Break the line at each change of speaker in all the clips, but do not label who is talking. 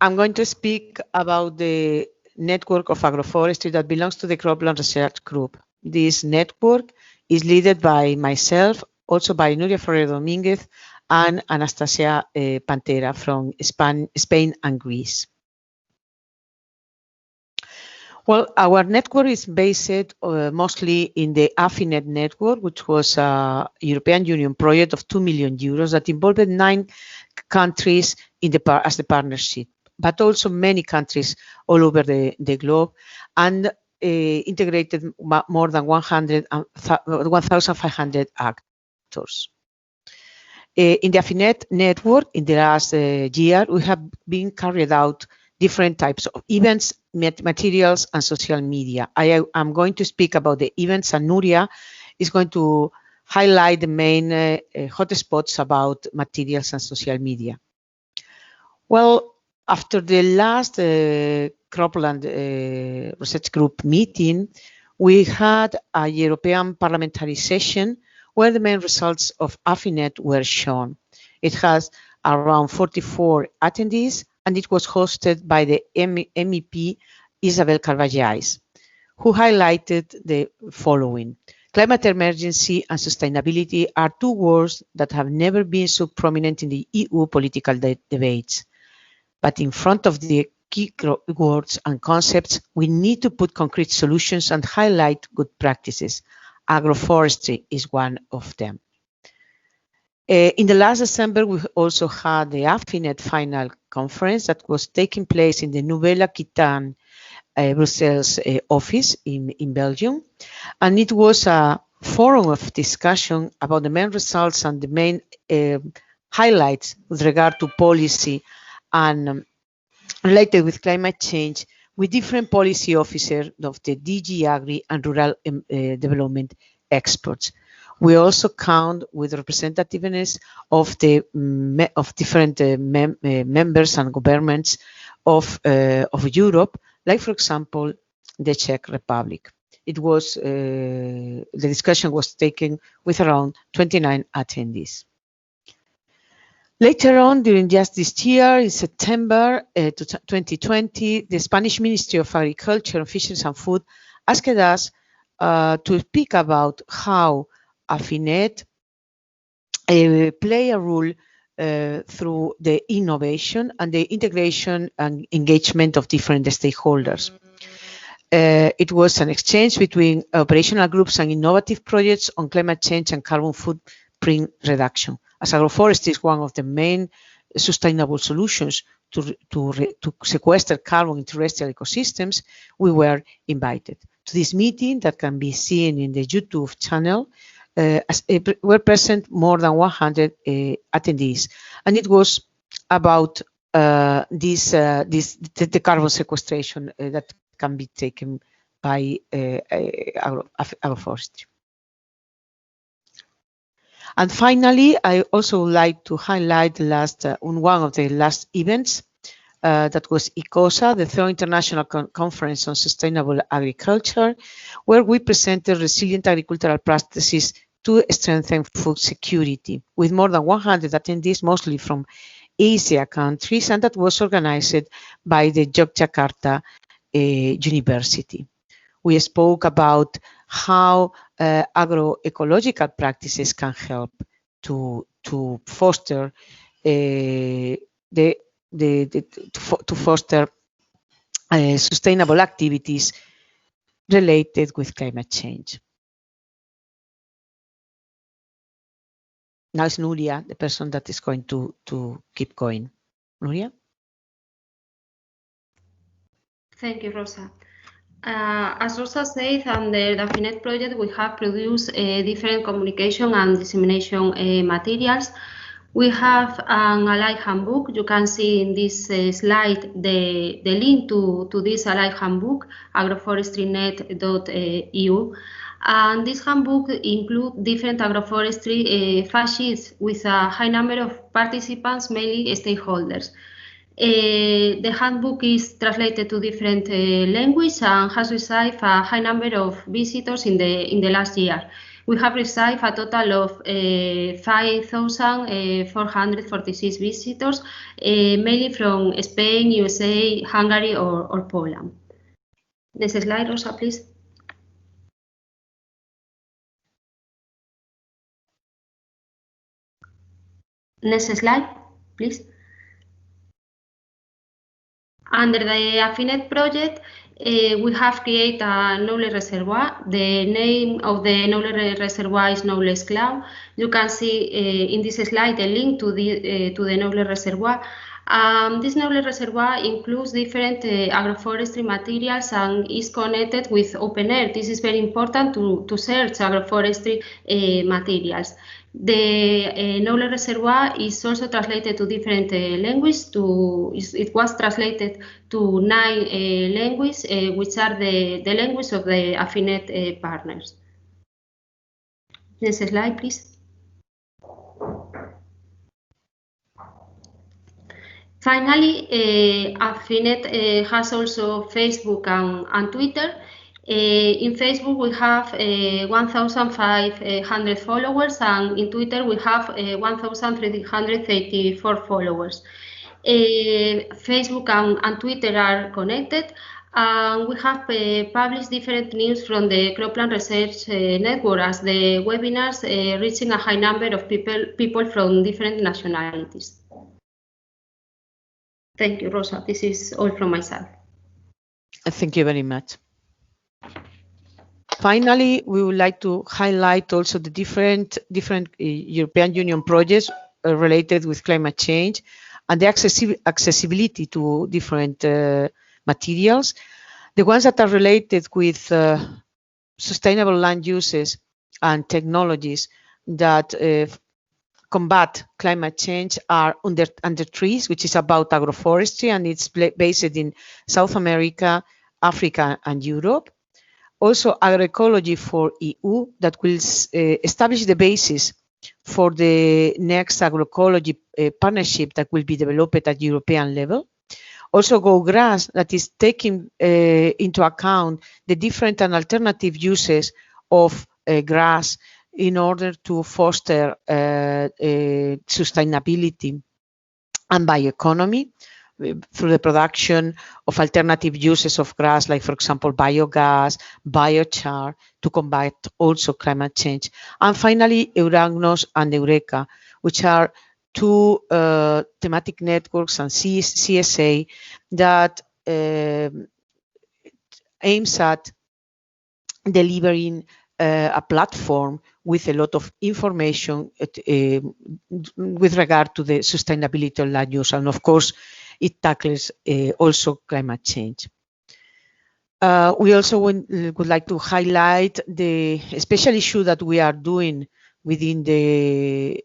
I'm going to speak about the network of agroforestry that belongs to the Croplands Research Group. This network is led by myself, also by Nuria Ferrer Dominguez and Anastasia Pantera from Spain and Greece. Well, our network is based mostly in the affinet network, which was a European Union project of 2 million euros that involved 9 countries as the partnership, but also many countries all over the globe, and integrated more than 1,500 actors. In the affinet network, in the last year, we have been carried out different types of events, materials, and social media. I am going to speak about the events, and Nuria is going to highlight the main hotspots about materials and social media. Well, after the last Cropland Research Group meeting, we had a European parliamentary session where the main results of affinet were shown. It has around 44 attendees, and it was hosted by the MEP Isabel Carballais, who highlighted the following. Climate emergency and sustainability are 2 words that have never been so prominent in the EU political debates. But in front of the key words and concepts, we need to put concrete solutions and highlight good practices. Agroforestry is one of them. In the last December, we also had the affinet final conference that was taking place in the Nouvelle Aquitaine Brussels office in Belgium. And it was a forum of discussion about the main results and the main highlights with regard to policy and related with climate change, with different policy officers of the DG Agri and Rural Development experts. We also count with representativeness of the different members and governments of Europe, like for example the Czech Republic. It was the discussion was taken with around 29 attendees. Later on, during just this year, in September 2020, the Spanish Ministry of Agriculture, Fisheries and Food asked us to speak about how affinet play a role through the innovation and the integration and engagement of different stakeholders. It was an exchange between operational groups and innovative projects on climate change and carbon footprint reduction. As agroforestry is one of the main sustainable solutions to sequester carbon in terrestrial ecosystems, we were invited to this meeting that can be seen in the YouTube channel. Were present more than 100 attendees, and it was about the carbon sequestration that can be taken by agroforestry. And finally, I also would like to highlight one of the last events that was ICOSA, the third International Conference on Sustainable Agriculture, where we presented resilient agricultural practices to strengthen food security, with more than 100 attendees, mostly from Asia countries, and that was organized by the Yogyakarta University. We spoke about how agroecological practices can help to foster sustainable activities related with climate change. Now it's Nuria, the person that is going to keep going. Nuria?
Thank you, Rosa. As Rosa said, under the affinet project, we have produced different communication and dissemination materials. We have an allied handbook. You can see in this slide the link to this allied handbook, agroforestrynet.eu. And this handbook includes different agroforestry fact sheets with a high number of participants, mainly stakeholders. The handbook is translated to different languages and has received a high number of visitors in the last year. We have received a total of 5,446 visitors, mainly from Spain, USA, Hungary, or Poland. Next slide, Rosa, please. Next slide, please. Under the affinet project, we have created a knowledge reservoir. The name of the knowledge reservoir is Knowledge Cloud. You can see in this slide a link to the knowledge reservoir. This knowledge reservoir includes different agroforestry materials and is connected with OpenAir. This is very important to search agroforestry materials. The knowledge reservoir is also translated to different languages. It was translated to 9 languages, which are the languages of the affinet partners. Next slide, please. Finally, affinet has also Facebook and Twitter. In Facebook, we have 1,500 followers, and in Twitter, we have 1,384 followers. Facebook and Twitter are connected, and we have published different news from the Croplands Research Network as the webinars reaching a high number of people from different nationalities. Thank you, Rosa. This is all from my side.
Thank you very much. Finally, we would like to highlight also the different European Union projects related with climate change and the accessibility to different materials. The ones that are related with sustainable land uses and technologies that combat climate change are under trees, which is about agroforestry, and it's based in South America, Africa, and Europe. Also, agroecology for EU, that will establish the basis for the next agroecology partnership that will be developed at European level. Also, Go Grass, that is taking into account the different and alternative uses of grass in order to foster sustainability and bioeconomy through the production of alternative uses of grass, like, for example, biogas, biochar, to combat also climate change. And finally, Euragnos and Eureka, which are two thematic networks and CSA that aims at delivering a platform with a lot of information with regard to the sustainability of land use, and of course it tackles also climate change. We also would like to highlight the special issue that we are doing within the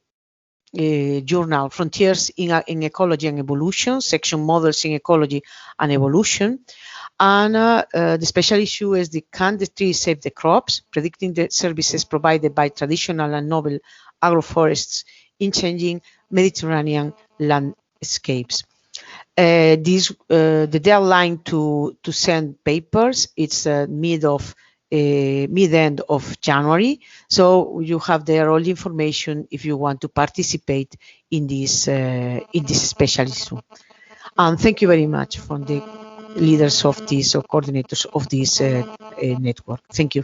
journal Frontiers in Ecology and Evolution, section Models in Ecology and Evolution. And the special issue is the Can the Trees Save the Crops? Predicting the services provided by traditional and novel agroforests in changing Mediterranean landscapes. The deadline to send papers, it's mid-end of January. So you have there all the information if you want to participate in this special issue. And thank you very much from the leaders of this or coordinators of this network. Thank you.